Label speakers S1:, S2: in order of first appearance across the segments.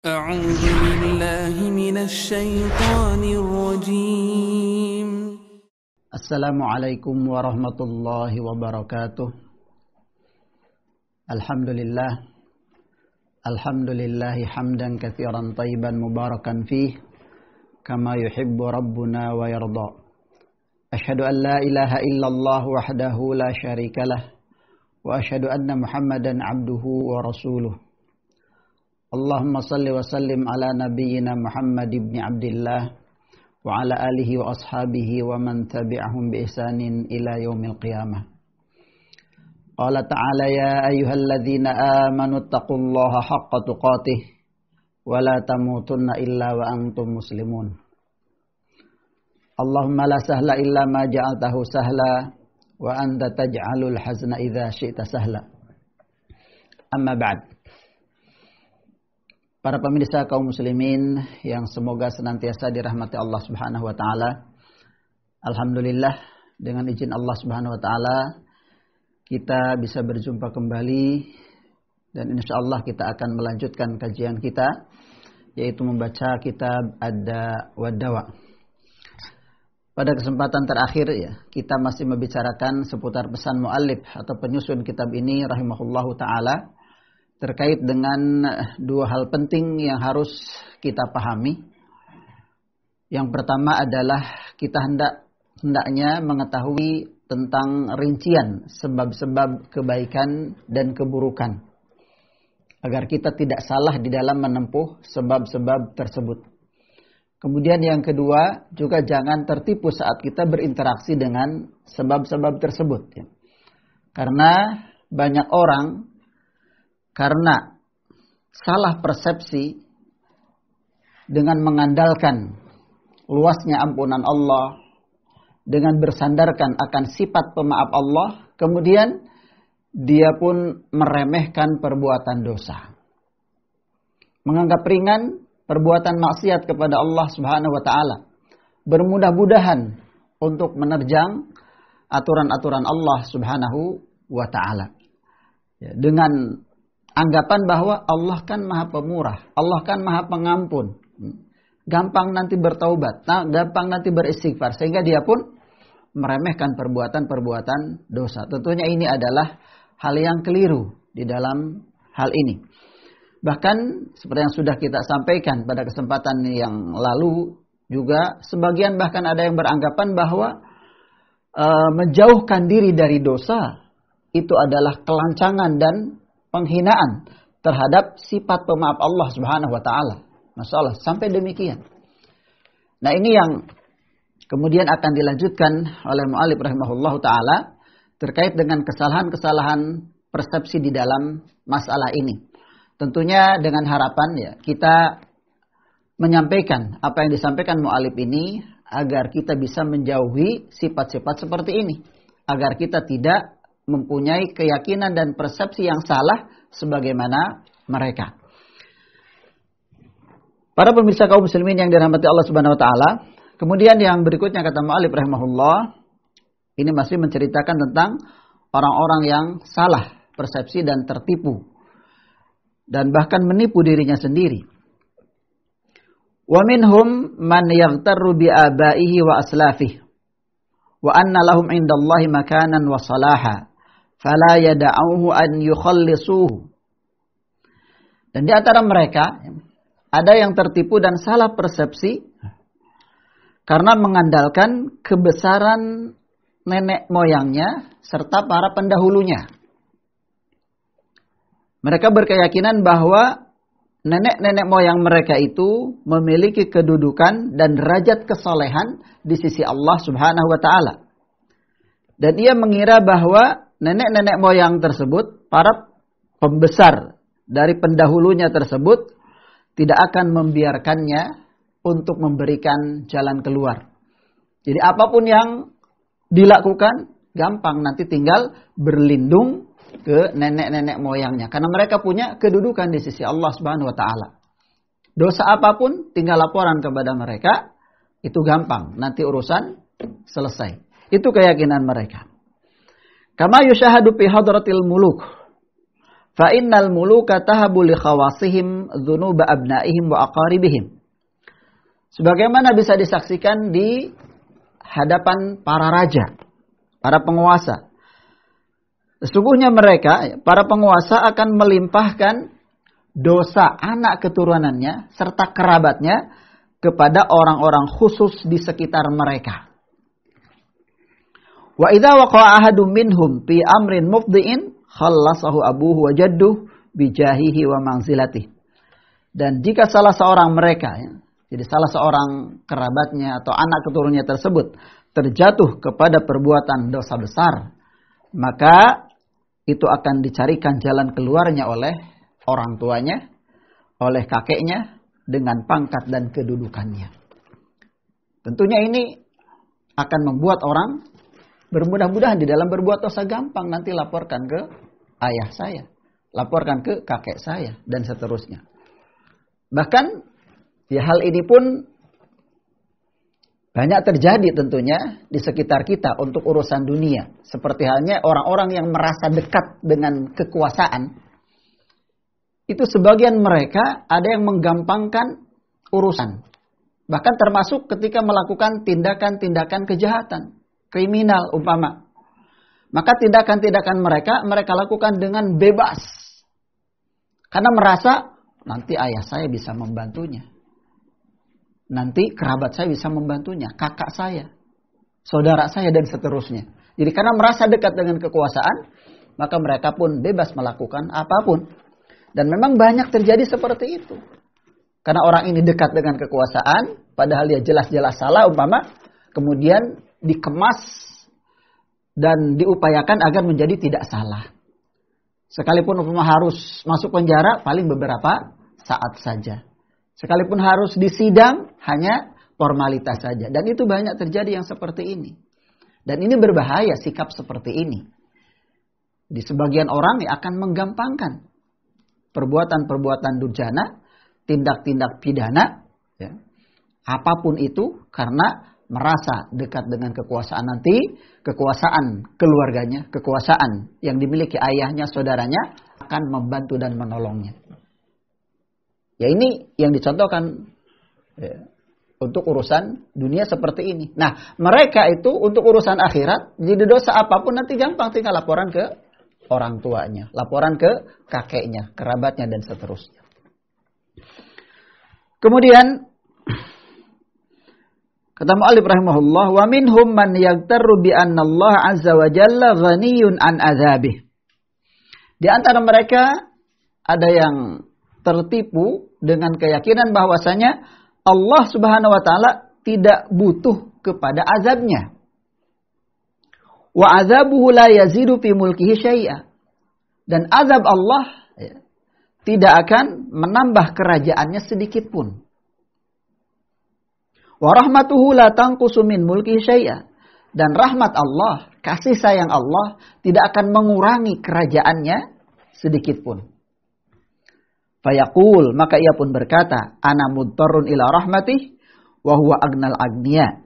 S1: أعوذ بالله من الشيطان الرجيم.
S2: Assalamualaikum warahmatullahi wabarakatuh. Alhamdulillahi hamdan katsiran tayyiban mubarakan fih kama yuhibbu rabbuna wa yarda. Asyhadu an la ilaha illallah wahdahu la syarikalah wa asyhadu anna Muhammadan abduhu wa rasuluh. Allahumma salli wa sallim ala nabiyyina Muhammad ibn Abdillah wa ala alihi wa ashabihi wa man tabi'ahum bi ihsanin ila yaumil qiyamah. Qala ta'ala ya ayyuhalladzina amanu taqullaha haqqa tuqatih wa la tamutunna illa wa antum muslimun. Allahumma la sahla illa ma ja'altahu sahla wa anta taj'alul hazna idza syi'ta sahla. Amma ba'd. Para pemirsa kaum muslimin yang semoga senantiasa dirahmati Allah Subhanahu wa taala. Alhamdulillah dengan izin Allah Subhanahu wa taala kita bisa berjumpa kembali dan insyaallah kita akan melanjutkan kajian kita yaitu membaca kitab Ad-Da' wad-Dawa. Pada kesempatan terakhir ya, kita masih membicarakan seputar pesan muallif atau penyusun kitab ini rahimahullahu taala terkait dengan dua hal penting yang harus kita pahami. Yang pertama adalah kita hendaknya mengetahui tentang rincian sebab-sebab kebaikan dan keburukan agar kita tidak salah di dalam menempuh sebab-sebab tersebut. Kemudian yang kedua juga jangan tertipu saat kita berinteraksi dengan sebab-sebab tersebut ya. Karena banyak orang karena salah persepsi dengan mengandalkan luasnya ampunan Allah, dengan bersandarkan akan sifat pemaaf Allah, kemudian dia pun meremehkan perbuatan dosa. Menganggap ringan perbuatan maksiat kepada Allah Subhanahu wa taala. Bermudah-mudahan untuk menerjang aturan-aturan Allah Subhanahu wa taala. Ya, dengan anggapan bahwa Allah kan maha pemurah, Allah kan maha pengampun, gampang nanti bertaubat, gampang nanti beristighfar, sehingga dia pun meremehkan perbuatan-perbuatan dosa. Tentunya ini adalah hal yang keliru di dalam hal ini. Bahkan seperti yang sudah kita sampaikan pada kesempatan yang lalu juga, sebagian bahkan ada yang beranggapan bahwa menjauhkan diri dari dosa itu adalah kelancangan dan penghinaan terhadap sifat pemaaf Allah Subhanahu wa taala. Masalah sampai demikian. Nah, ini yang kemudian akan dilanjutkan oleh muallif rahimahullahu taala terkait dengan kesalahan-kesalahan persepsi di dalam masalah ini. Tentunya dengan harapan ya kita menyampaikan apa yang disampaikan muallif ini agar kita bisa menjauhi sifat-sifat seperti ini, agar kita tidak mempunyai keyakinan dan persepsi yang salah sebagaimana mereka. Para pemirsa kaum muslimin yang dirahmati Allah Subhanahu wa taala, kemudian yang berikutnya kata muallif rahimahullah, ini masih menceritakan tentang orang-orang yang salah persepsi dan tertipu dan bahkan menipu dirinya sendiri. Wa minhum man yaghtarru bi abaihi wa aslafihi wa anna lahum indallahi makanan wa salaha fala yada'uhu an yukhallisuhu. Dan di antara mereka ada yang tertipu dan salah persepsi karena mengandalkan kebesaran nenek moyangnya serta para pendahulunya. Mereka berkeyakinan bahwa nenek-nenek moyang mereka itu memiliki kedudukan dan derajat kesolehan di sisi Allah Subhanahu wa taala. Dan ia mengira bahwa nenek-nenek moyang tersebut, para pembesar dari pendahulunya tersebut, tidak akan membiarkannya untuk memberikan jalan keluar. Jadi apapun yang dilakukan, gampang nanti tinggal berlindung ke nenek-nenek moyangnya. Karena mereka punya kedudukan di sisi Allah Subhanahu wa taala. Dosa apapun tinggal laporan kepada mereka, itu gampang. Nanti urusan selesai. Itu keyakinan mereka. Kama yushahadu fi hadratil muluk. Fa innal muluka tahabu li khawasihim dzunuba abnaihim wa aqaribihim. Sebagaimana bisa disaksikan di hadapan para raja, para penguasa. Sesungguhnya mereka, para penguasa akan melimpahkan dosa anak keturunannya serta kerabatnya kepada orang-orang khusus di sekitar mereka. Wa idza waqa'a ahadun minhum fi amrin mufdi'in khallasahu abuhu wa jadduhu bijahihi wa manzilatihi. Dan jika salah seorang mereka, jadi salah seorang kerabatnya atau anak keturunannya tersebut terjatuh kepada perbuatan dosa besar, maka itu akan dicarikan jalan keluarnya oleh orang tuanya, oleh kakeknya dengan pangkat dan kedudukannya. Tentunya ini akan membuat orang bermudah-mudahan di dalam berbuat dosa gampang, nanti laporkan ke ayah saya, laporkan ke kakek saya, dan seterusnya. Bahkan ya hal ini pun banyak terjadi tentunya di sekitar kita untuk urusan dunia. Seperti halnya orang-orang yang merasa dekat dengan kekuasaan. Itu sebagian mereka ada yang menggampangkan urusan. Bahkan termasuk ketika melakukan tindakan-tindakan kejahatan. Kriminal umpama. Maka tindakan-tindakan mereka lakukan dengan bebas. Karena merasa nanti ayah saya bisa membantunya. Nanti kerabat saya bisa membantunya. Kakak saya, saudara saya, dan seterusnya. Jadi karena merasa dekat dengan kekuasaan, maka mereka pun bebas melakukan apapun. Dan memang banyak terjadi seperti itu. Karena orang ini dekat dengan kekuasaan, padahal dia jelas-jelas salah umpama, kemudian dikemas dan diupayakan agar menjadi tidak salah. Sekalipun umpama harus masuk penjara, paling beberapa saat saja. Sekalipun harus disidang, hanya formalitas saja. Dan itu banyak terjadi yang seperti ini. Dan ini berbahaya sikap seperti ini. Di sebagian orang yang akan menggampangkan perbuatan-perbuatan durjana, tindak-tindak pidana, ya, apapun itu, karena merasa dekat dengan kekuasaan nanti, kekuasaan keluarganya, kekuasaan yang dimiliki ayahnya, saudaranya, akan membantu dan menolongnya. Ya ini yang dicontohkan ya, untuk urusan dunia seperti ini. Nah mereka itu untuk urusan akhirat, jadi dosa apapun nanti gampang tinggal laporan ke orang tuanya, laporan ke kakeknya, kerabatnya, dan seterusnya. Kemudian kata mu'allif rahimahullah, wa minhum man yaghtarru bi anna Allah azza wa jalla ghaniyun an adzabih. Di antara mereka ada yang tertipu dengan keyakinan bahwasanya Allah Subhanahu wa taala tidak butuh kepada azabnya. Wa azabuhu la yazidu fi mulkihi syai'a. Dan azab Allah ya, tidak akan menambah kerajaannya sedikit pun. Wa rahmatuhu la tanqusu min mulkihi syai'a. Dan rahmat Allah, kasih sayang Allah tidak akan mengurangi kerajaannya sedikit pun. Fayaqul, maka ia pun berkata, ana mudtarrun ila rahmatih wa huwa agnal agniya.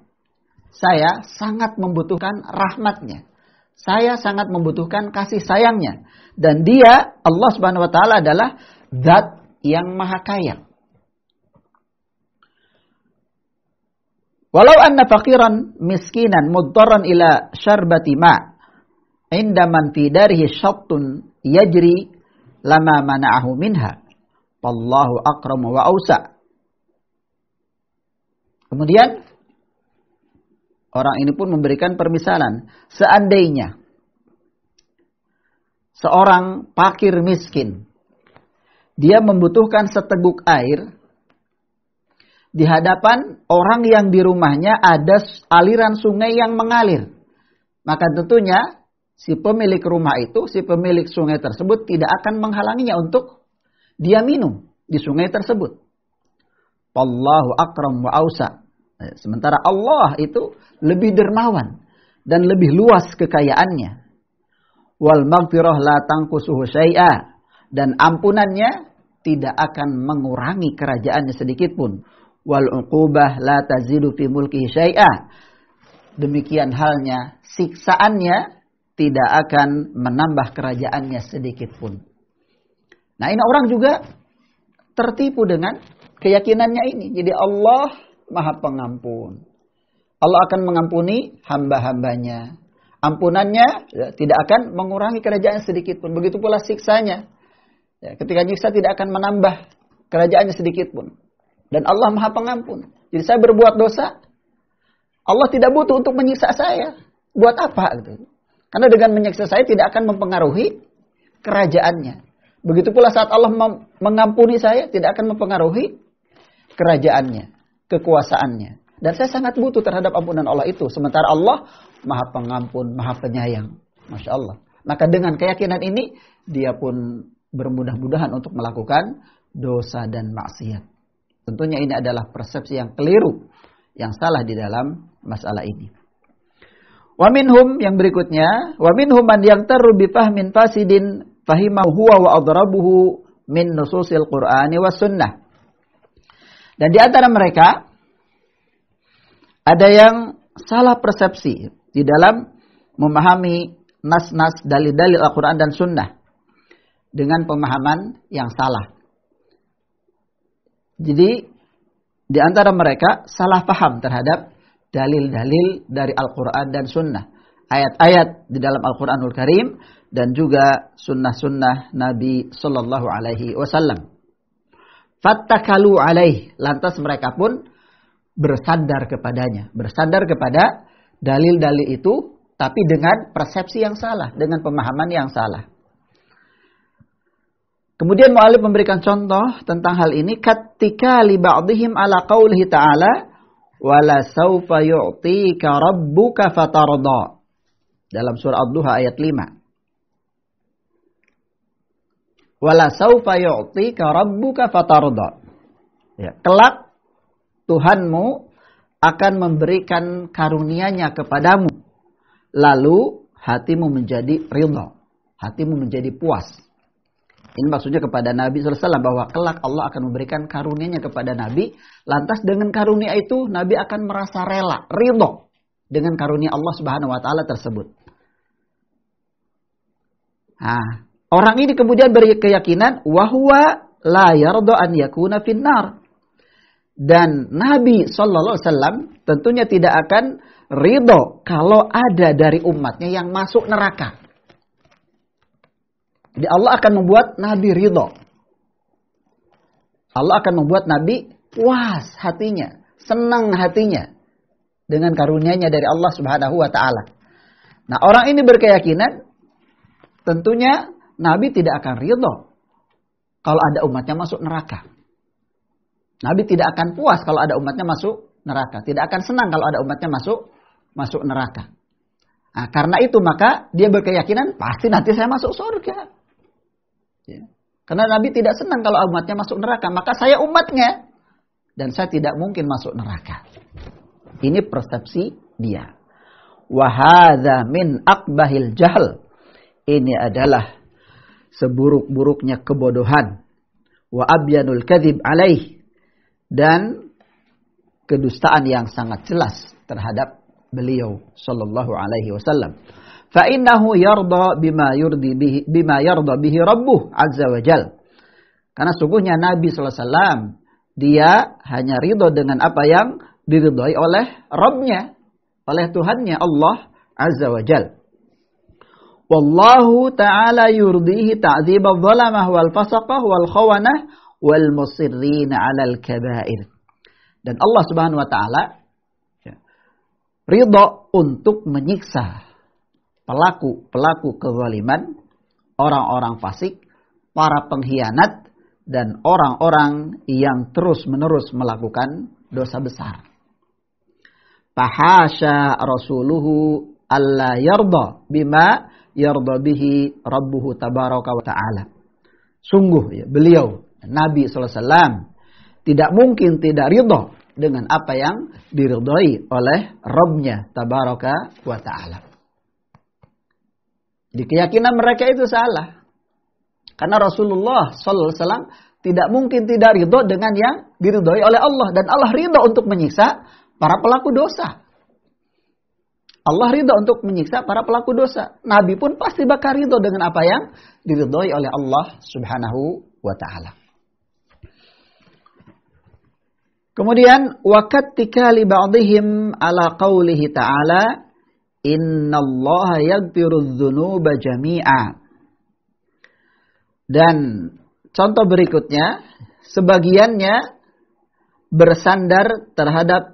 S2: Saya sangat membutuhkan rahmatnya. Saya sangat membutuhkan kasih sayangnya. Dan dia, Allah Subhanahu wa taala adalah zat yang maha kaya. Walau anna faqiran miskinan mudtarran ila syarbati ma inda man fi darihi syattun yajri lama mana'ahu minha. Wallahu akramu wa ausa. Kemudian orang ini pun memberikan permisalan. Seandainya seorang fakir miskin, dia membutuhkan seteguk air di hadapan orang yang di rumahnya ada aliran sungai yang mengalir. Maka tentunya si pemilik rumah itu, si pemilik sungai tersebut tidak akan menghalanginya untuk dia minum di sungai tersebut. Wallahu akram wa ausa. Sementara Allah itu lebih dermawan dan lebih luas kekayaannya. Wal maghfirah la tanqusuhu syai'a. Dan ampunannya tidak akan mengurangi kerajaannya sedikit pun. Wal uqubah la tazidu fi mulkihi syai'a. Demikian halnya siksaannya tidak akan menambah kerajaannya sedikit pun. Nah, ini orang juga tertipu dengan keyakinannya ini. Jadi Allah Maha Pengampun. Allah akan mengampuni hamba-hambanya. Ampunannya tidak akan mengurangi kerajaan sedikit pun. Begitu pula siksanya. Ketika nyiksa tidak akan menambah kerajaannya sedikit pun. Dan Allah Maha Pengampun. Jadi saya berbuat dosa, Allah tidak butuh untuk menyiksa saya. Buat apa? Gitu. Karena dengan menyiksa saya tidak akan mempengaruhi kerajaannya. Begitu pula saat Allah mengampuni saya, tidak akan mempengaruhi kerajaannya, kekuasaannya. Dan saya sangat butuh terhadap ampunan Allah itu. Sementara Allah Maha Pengampun, Maha Penyayang. Masya Allah. Maka dengan keyakinan ini, dia pun bermudah-mudahan untuk melakukan dosa dan maksiat. Tentunya ini adalah persepsi yang keliru, yang salah di dalam masalah ini. Wa minhum, yang berikutnya, wa minhum man yaqtaru bi fahmin fasidin fahimahu huwa wa adrabuhu min nususil Qur'ani was sunnah. Dan di antara mereka ada yang salah persepsi di dalam memahami nas-nas dalil-dalil Al-Quran dan Sunnah dengan pemahaman yang salah. Jadi di antara mereka salah paham terhadap dalil-dalil dari Al-Quran dan Sunnah, ayat-ayat di dalam Al-Quranul Karim dan juga sunnah-sunnah Nabi Sallallahu Alaihi Wasallam. Fattakalu alaih, lantas mereka pun bersandar kepadanya, bersandar kepada dalil-dalil itu, tapi dengan persepsi yang salah, dengan pemahaman yang salah. Kemudian mu'allif memberikan contoh tentang hal ini, ketika li ba'dihim ala qawlihi ta'ala wala sawfa yu'tika rabbuka fatarda, dalam surah Ad-Duha ayat 5. Wala sawfa yu'tika rabbuka fatarda. Ya, kelak Tuhanmu akan memberikan karunia-Nya kepadamu, lalu hatimu menjadi ridha, hatimu menjadi puas. Ini maksudnya kepada Nabi SAW bahwa kelak Allah akan memberikan karunia-Nya kepada Nabi. Lantas dengan karunia itu Nabi akan merasa rela, ridha dengan karunia Allah Subhanahu Wa Taala tersebut. Nah, orang ini kemudian berkeyakinan wahwa la yarda an yakuna finnar. Dan Nabi Sallallahu Alaihi Wasallam tentunya tidak akan ridho kalau ada dari umatnya yang masuk neraka. Jadi Allah akan membuat Nabi ridho. Allah akan membuat Nabi puas hatinya, senang hatinya dengan karunia-Nya dari Allah Subhanahu Wa Taala. Nah, orang ini berkeyakinan tentunya Nabi tidak akan ridho kalau ada umatnya masuk neraka. Nabi tidak akan puas kalau ada umatnya masuk neraka. Tidak akan senang kalau ada umatnya masuk neraka. Nah, karena itu maka dia berkeyakinan pasti nanti saya masuk surga. Ya. Karena Nabi tidak senang kalau umatnya masuk neraka. Maka saya umatnya. Dan saya tidak mungkin masuk neraka. Ini persepsi dia. Wahadha min akbahil jahl. Ini adalah seburuk-buruknya kebodohan. Wa abyanul kadhib alaih. Dan kedustaan yang sangat jelas terhadap beliau sallallahu alaihi wasallam. Fa innahu yarda bima yarda bihi rabbuh azza wa jal. Karena sungguhnya Nabi sallallahu alaihi wasallam dia hanya ridho dengan apa yang diridhai oleh Rabb-Nya, oleh Tuhannya Allah azza wa jal. Wallahu ta'ala yurdihi ta'dzib adh-dhalamah wal fasaqah wal khawanah wal musirrina 'alal kaba'ir. Dan Allah Subhanahu wa taala ridha untuk menyiksa pelaku-pelaku kezaliman, orang-orang fasik, para pengkhianat dan orang-orang yang terus-menerus melakukan dosa besar. Fahasha rasuluhu alla yarda bima yarda bihi rabbuhu tabaraka wa ta'ala. Sungguh ya, beliau Nabi SAW tidak mungkin tidak ridha dengan apa yang diridhai oleh Rabb-Nya tabaraka wa ta'ala. Jadi keyakinan mereka itu salah. Karena Rasulullah SAW tidak mungkin tidak ridha dengan yang diridhai oleh Allah. Dan Allah ridha untuk menyiksa para pelaku dosa. Allah ridho untuk menyiksa para pelaku dosa. Nabi pun pasti bakal ridho dengan apa yang diridhoi oleh Allah Subhanahu wa ta'ala. Kemudian wakatika li ba'dihim ala qawlihi ta'ala innallaha yaghfiru dzunuba jami'a. Dan contoh berikutnya, sebagiannya bersandar terhadap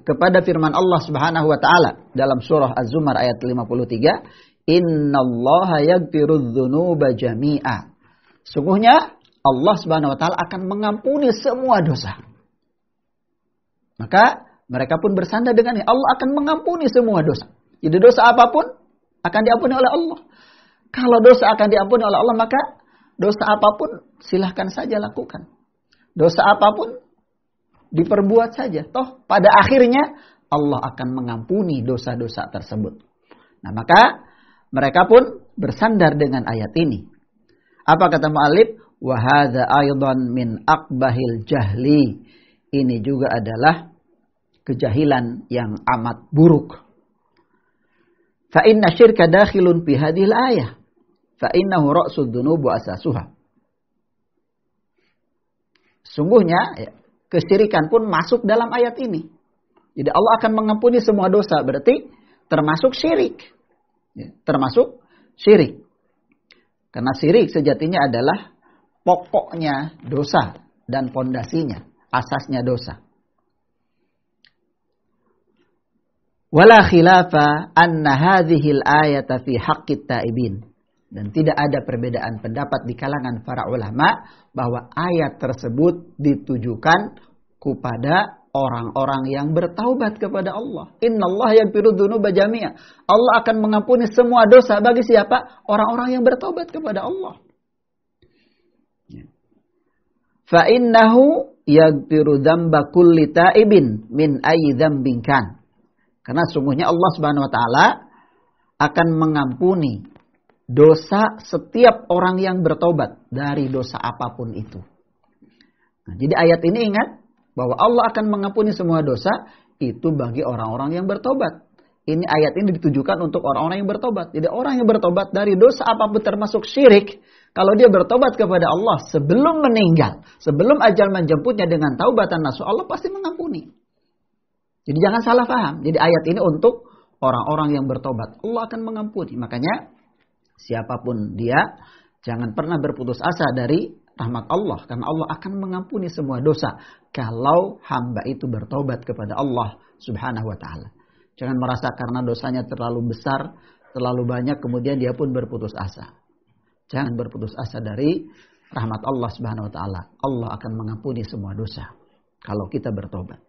S2: kepada firman Allah Subhanahu wa taala dalam surah Az-Zumar ayat 53, innallaha yaghfiru dzunuba jami'a. Sungguhnya Allah Subhanahu wa taala akan mengampuni semua dosa. Maka mereka pun bersandar dengan ini, Allah akan mengampuni semua dosa. Jadi dosa apapun akan diampuni oleh Allah. Kalau dosa akan diampuni oleh Allah, maka dosa apapun silahkan saja lakukan. Dosa apapun diperbuat saja. Toh pada akhirnya Allah akan mengampuni dosa-dosa tersebut. Nah maka mereka pun bersandar dengan ayat ini. Apa kata mu'allif? Wa hadza aidan min aqbahil jahli. Ini juga adalah kejahilan yang amat buruk. Fa inna syirka dakhilun fi hadhil ayah. Fa innahu ra'sud dzunub wa asasuha. Sungguhnya kesyirikan pun masuk dalam ayat ini. Jadi Allah akan mengampuni semua dosa. Berarti termasuk syirik. Termasuk syirik. Karena syirik sejatinya adalah pokoknya dosa dan pondasinya. Asasnya dosa. Wala khilafa anna hadhil ayata fi haqqit taibin. Dan tidak ada perbedaan pendapat di kalangan para ulama bahwa ayat tersebut ditujukan kepada orang-orang yang bertaubat kepada Allah. Innallaha yaghfiru dzunuba jami'a. Allah akan mengampuni semua dosa bagi siapa? Orang-orang yang bertaubat kepada Allah. Fa innahu yaghfiru dzamba kulli taibin min ayyi dzambin kan. Karena sungguhnya Allah Subhanahu wa taala akan mengampuni dosa setiap orang yang bertobat dari dosa apapun itu. Nah, jadi ayat ini ingat bahwa Allah akan mengampuni semua dosa itu bagi orang-orang yang bertobat. Ini ayat ini ditujukan untuk orang-orang yang bertobat. Jadi orang yang bertobat dari dosa apapun termasuk syirik, kalau dia bertobat kepada Allah sebelum meninggal, sebelum ajal menjemputnya dengan taubatan nasuh, Allah pasti mengampuni. Jadi jangan salah paham. Jadi ayat ini untuk orang-orang yang bertobat. Allah akan mengampuni. Makanya siapapun dia, jangan pernah berputus asa dari rahmat Allah. Karena Allah akan mengampuni semua dosa. Kalau hamba itu bertobat kepada Allah Subhanahu wa ta'ala. Jangan merasa karena dosanya terlalu besar, terlalu banyak, kemudian dia pun berputus asa. Jangan berputus asa dari rahmat Allah Subhanahu wa ta'ala. Allah akan mengampuni semua dosa kalau kita bertobat.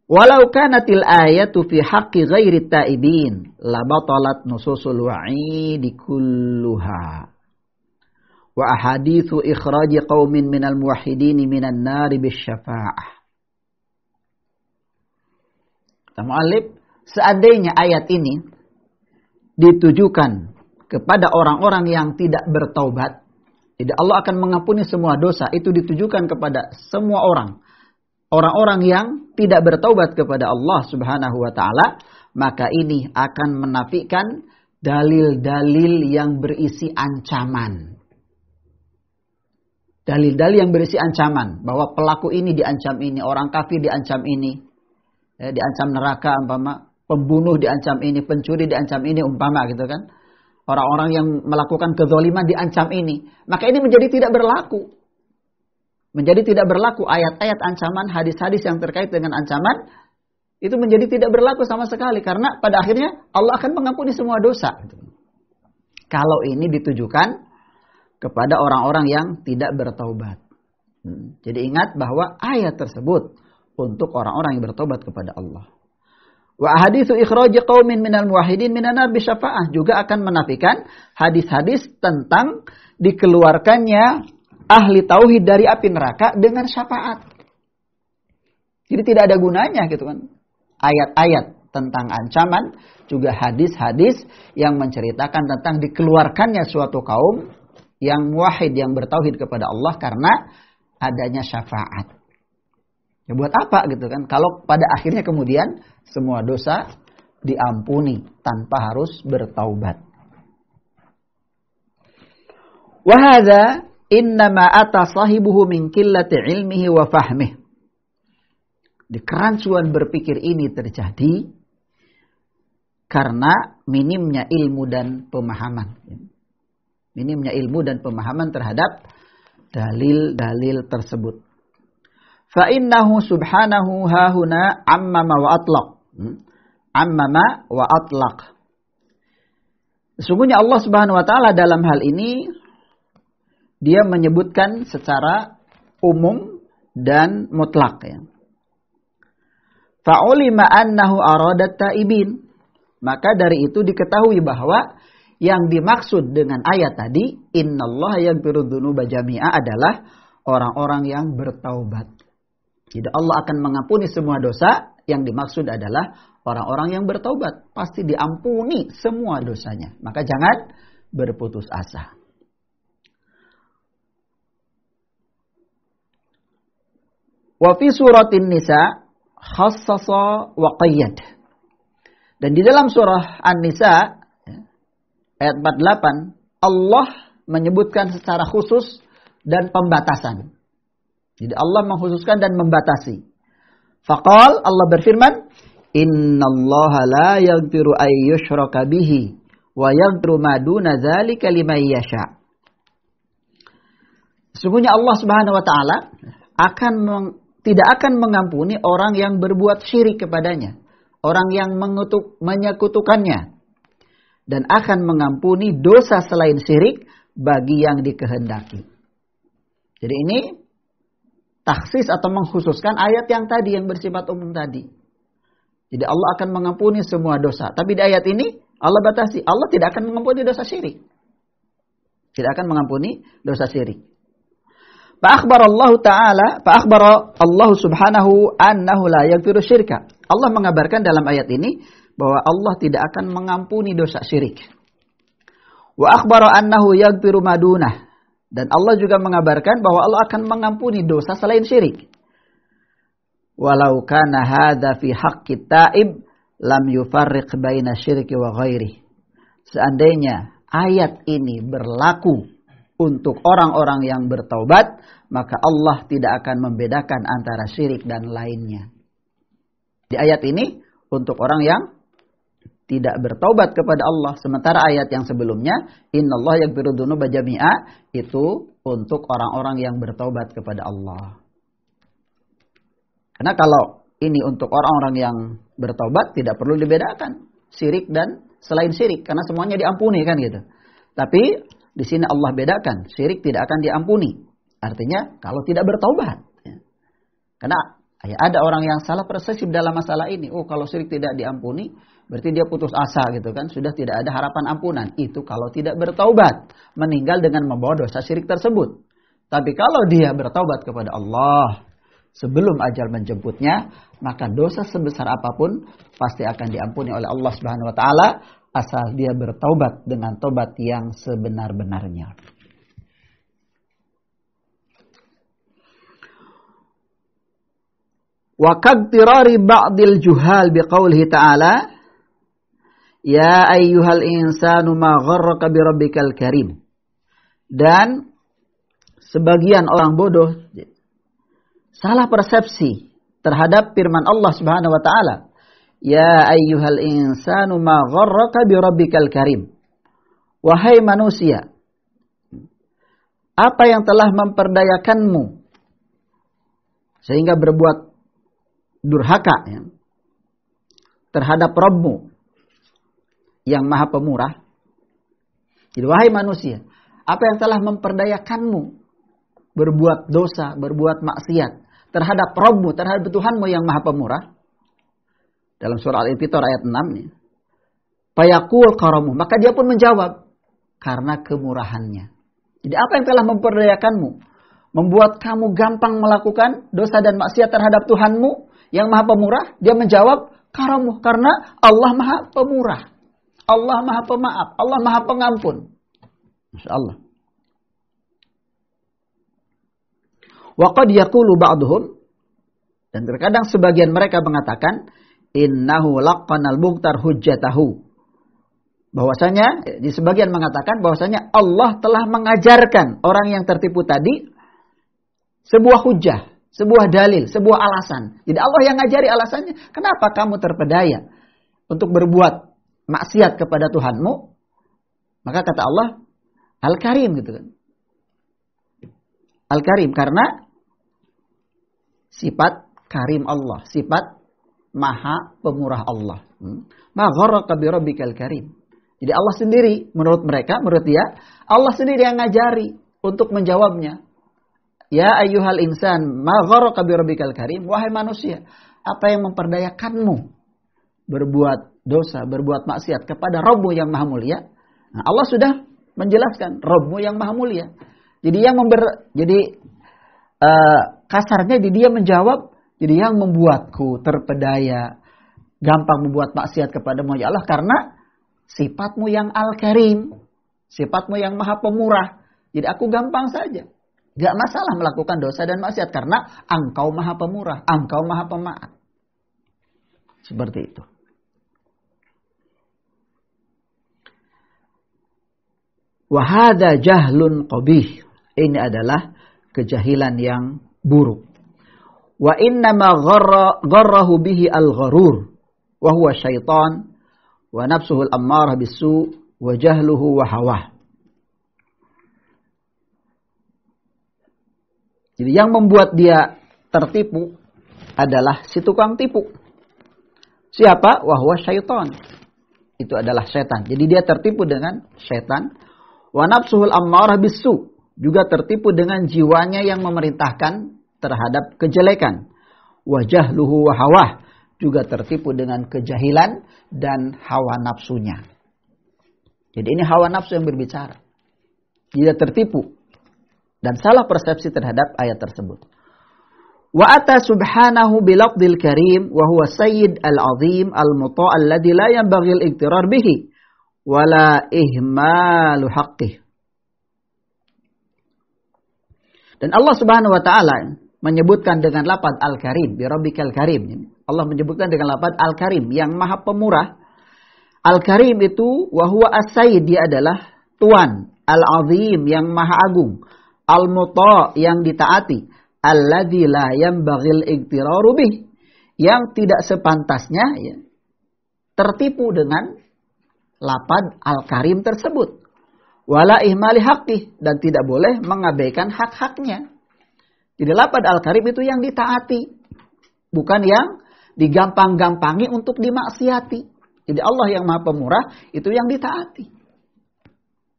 S2: Walau kanatil ayatu fi haqqi ghairi taibin la batalat nususul wa'idi kulluha wa ahaditsu ikhraji qaumin minal muwahhidin minan nari bisyafa'ah. Mu'allif, seandainya ayat ini ditujukan kepada orang-orang yang tidak bertaubat, jadi Allah akan mengampuni semua dosa, itu ditujukan kepada semua orang. Orang-orang yang tidak bertaubat kepada Allah Subhanahu wa ta'ala, maka ini akan menafikan dalil-dalil yang berisi ancaman. Dalil-dalil yang berisi ancaman, bahwa pelaku ini diancam ini, orang kafir diancam ini, diancam neraka umpama, pembunuh diancam ini, pencuri diancam ini umpama gitu kan. Orang-orang yang melakukan kezaliman diancam ini, maka ini menjadi tidak berlaku. Menjadi tidak berlaku ayat-ayat ancaman, hadis-hadis yang terkait dengan ancaman, itu menjadi tidak berlaku sama sekali. Karena pada akhirnya Allah akan mengampuni semua dosa. Kalau ini ditujukan kepada orang-orang yang tidak bertaubat. Jadi ingat bahwa ayat tersebut untuk orang-orang yang bertobat kepada Allah. Wa haditsu ikhraji qaumin minal muwahhidin minan nar bisyafa'ah juga akan menafikan hadis-hadis tentang dikeluarkannya ahli tauhid dari api neraka dengan syafaat. Jadi tidak ada gunanya gitu kan. Ayat-ayat tentang ancaman, juga hadis-hadis yang menceritakan tentang dikeluarkannya suatu kaum yang muwahhid, yang bertauhid kepada Allah karena adanya syafaat. Ya buat apa gitu kan? Kalau pada akhirnya kemudian semua dosa diampuni tanpa harus bertaubat. Wa hadza innama ata sahibuhu min qillati ilmihi wa fahmihi. Di kerancuan berpikir ini terjadi karena minimnya ilmu dan pemahaman. Minimnya ilmu dan pemahaman terhadap dalil-dalil tersebut. Fa innahu subhanahu hahuna ammama wa atlaq. Ammama wa atlaq. Sesungguhnya Allah Subhanahu wa taala dalam hal ini dia menyebutkan secara umum dan mutlak ya. Fa'ulima annahu aradat ta'ibin. Maka dari itu diketahui bahwa yang dimaksud dengan ayat tadi, innallaha yaghfiru dzunuba jami'a adalah orang-orang yang bertaubat. Jadi Allah akan mengampuni semua dosa, yang dimaksud adalah orang-orang yang bertaubat. Pasti diampuni semua dosanya. Maka jangan berputus asa. Wa fi suratin Nisa khassasa wa qayyad. Dan di dalam surah An-Nisa ayat 48 Allah menyebutkan secara khusus dan pembatasan. Jadi Allah mengkhususkan dan membatasi. Faqal Allah berfirman, "Innallaha la yaghfiru ay yushraka bihi wa yaghfiru ma duna dzalika liman yasha." Sesungguhnya Allah Subhanahu wa taala tidak akan mengampuni orang yang berbuat syirik kepadanya, orang yang menyekutukannya, dan akan mengampuni dosa selain syirik bagi yang dikehendaki. Jadi ini taksis atau mengkhususkan ayat yang tadi yang bersifat umum tadi. Jadi Allah akan mengampuni semua dosa. Tapi di ayat ini Allah batasi. Allah tidak akan mengampuni dosa syirik. Tidak akan mengampuni dosa syirik. Fa'akhbara Allah subhanahu annahu la yaghfiru syirka. Allah mengabarkan dalam ayat ini bahwa Allah tidak akan mengampuni dosa syirik. Wa akhbara annahu yaghfiru madunah. Dan Allah juga mengabarkan bahwa Allah akan mengampuni dosa selain syirik. Walau kana hadza fi haqqi ta'ib lam yufarriq baina syirki wa ghairi. Seandainya ayat ini berlaku untuk orang-orang yang bertaubat, maka Allah tidak akan membedakan antara syirik dan lainnya. Di ayat ini untuk orang yang tidak bertaubat kepada Allah. Sementara ayat yang sebelumnya, innallaha yaghfiru dzunuba jami'a, itu untuk orang-orang yang bertaubat kepada Allah. Karena kalau ini untuk orang-orang yang bertaubat, tidak perlu dibedakan syirik dan selain syirik, karena semuanya diampuni kan gitu. Tapi di sini Allah bedakan, syirik tidak akan diampuni. Artinya kalau tidak bertaubat. Karena ada orang yang salah persepsi dalam masalah ini. Oh, kalau syirik tidak diampuni, berarti dia putus asa gitu kan. Sudah tidak ada harapan ampunan. Itu kalau tidak bertaubat, meninggal dengan membawa dosa syirik tersebut. Tapi kalau dia bertaubat kepada Allah sebelum ajal menjemputnya, maka dosa sebesar apapun pasti akan diampuni oleh Allah Subhanahu wa taala, asal dia bertaubat dengan taubat yang sebenar-benarnya. Wa kadtirari ba'dil juhal biqaulihi ta'ala, ya ayyuhal insanu ma gharraka bi rabbikal karim. Dan sebagian orang bodoh salah persepsi terhadap firman Allah Subhanahu wa taala, ya ayyuhal insanu ma gharraka bi rabbikal karim. Wahai manusia, apa yang telah memperdayakanmu sehingga berbuat durhaka ya, terhadap Rabbmu yang Maha Pemurah? Jadi wahai manusia, apa yang telah memperdayakanmu berbuat dosa, berbuat maksiat terhadap Rabbmu, terhadap Tuhanmu yang Maha Pemurah? Dalam surah Al-Infitar ayat 6 nih. Fayaqul karamu, maka dia pun menjawab, karena kemurahannya. Jadi apa yang telah memperdayakanmu, membuat kamu gampang melakukan dosa dan maksiat terhadap Tuhanmu yang Maha Pemurah? Dia menjawab, karamu, karena Allah Maha Pemurah, Allah Maha Pemaaf, Allah Maha Pengampun. Masya Allah. Wa qad yaqulu ba'duhum, Dan terkadang sebagian mereka mengatakan innahu laqqanal mukhtar hujjatahu. Bahwasanya di sebagian mengatakan bahwasanya Allah telah mengajarkan orang yang tertipu tadi sebuah hujjah, sebuah dalil, sebuah alasan. Jadi Allah yang ngajari alasannya. Kenapa kamu terpedaya untuk berbuat maksiat kepada Tuhanmu? Maka kata Allah, Al-Karim gitu kan. Al-Karim karena sifat karim Allah, sifat maha pemurah Allah. Ma gharraka bi rabbikal karim. Jadi Allah sendiri menurut mereka, menurut dia, Allah sendiri yang ngajari untuk menjawabnya. Ya ayyuhal insan, ma gharraka bi rabbikal karim. Wahai manusia, apa yang memperdayakanmu berbuat dosa, berbuat maksiat kepada Rabbmu yang maha mulia? Nah, Allah sudah menjelaskan Rabbmu yang maha mulia. Jadi yang kasarnya dia menjawab, jadi yang membuatku terpedaya, gampang membuat maksiat kepadamu ya Allah karena sifatmu yang Al-Karim, sifatmu yang maha pemurah. Jadi aku gampang saja. Gak masalah melakukan dosa dan maksiat karena engkau maha pemurah, engkau maha pemaaf. Seperti itu. Wahada jahlun qabih. Ini adalah kejahilan yang buruk. Wa innama gharrahu bihi al-gharur. Wa huwa syaitan. Wa nafsuhu al-ammarah bisu. Wa jahluhu wa hawah. Jadi yang membuat dia tertipu adalah si tukang tipu. Siapa? Wa huwa syaitan. Itu adalah setan. Jadi dia tertipu dengan setan. Wa nafsuhul ammarah bisu, juga tertipu dengan jiwanya yang memerintahkan terhadap kejelekan. Wa jahluhu wa hawah, juga tertipu dengan kejahilan dan hawa nafsunya. Jadi ini hawa nafsu yang berbicara. Dia tertipu dan salah persepsi terhadap ayat tersebut. Wa ata subhanahu bilafdil karim wa huwa sayyid al-azim al-muta' alladhi la yanbaghi al-iktirar bihi wala ihmalu haqqih. Dan Allah Subhanahu wa taala menyebutkan dengan lafaz Al-Karim, bi rabbikal karim. Allah menyebutkan dengan lafaz Al-Karim yang maha pemurah. Al-Karim itu wa huwa as-sayyid, dia adalah tuan, al-azim yang maha agung, al-muta yang ditaati, alladzi la yanbaghil iktiraru bih, yang tidak sepantasnya ya, tertipu dengan lafaz Al-Karim tersebut. Wala ihmali haqqih, dan tidak boleh mengabaikan hak-haknya. Jadi lafaz Al-Karim itu yang ditaati, bukan yang digampang-gampangi untuk dimaksiati. Jadi Allah yang Maha Pemurah itu yang ditaati,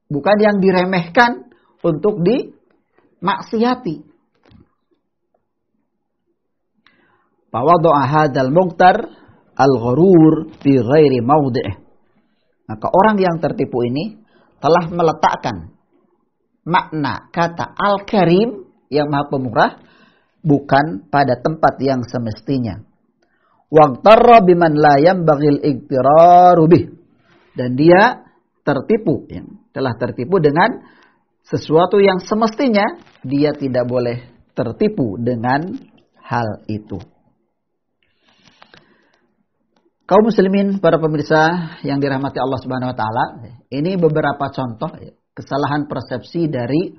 S2: bukan yang diremehkan untuk dimaksiati. Fawadha'a hadzal mughtar al-ghurur fi ghairi mawdi'ih. Maka orang yang tertipu ini telah meletakkan makna kata Al-Karim yang Maha Pemurah bukan pada tempat yang semestinya. Waqtarra biman la yanbaghil iktiraru bih. Dan dia tertipu, telah tertipu dengan sesuatu yang semestinya dia tidak boleh tertipu dengan hal itu. Kaum muslimin, para pemirsa yang dirahmati Allah Subhanahu wa taala, ini beberapa contoh kesalahan persepsi dari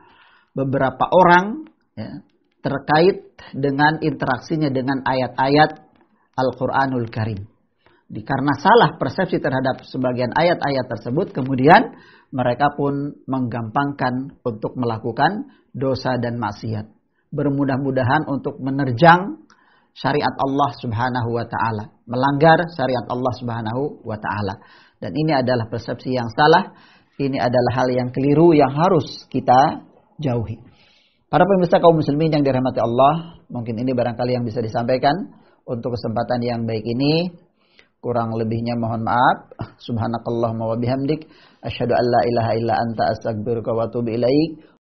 S2: beberapa orang terkait dengan interaksinya dengan ayat-ayat Al-Qur'anul Karim. Karena salah persepsi terhadap sebagian ayat-ayat tersebut, kemudian mereka pun menggampangkan untuk melakukan dosa dan maksiat. Bermudah-mudahan untuk menerjang syariat Allah Subhanahu wa taala, melanggar syariat Allah Subhanahu wa taala. Dan ini adalah persepsi yang salah, ini adalah hal yang keliru yang harus kita jauhi. Para pemirsa kaum muslimin yang dirahmati Allah, mungkin ini barangkali yang bisa disampaikan untuk kesempatan yang baik ini. Kurang lebihnya mohon maaf. Subhanakallahumma wa bihamdik, asyhadu an la ilaha illa anta astaghfiruka wa atubu ilaik.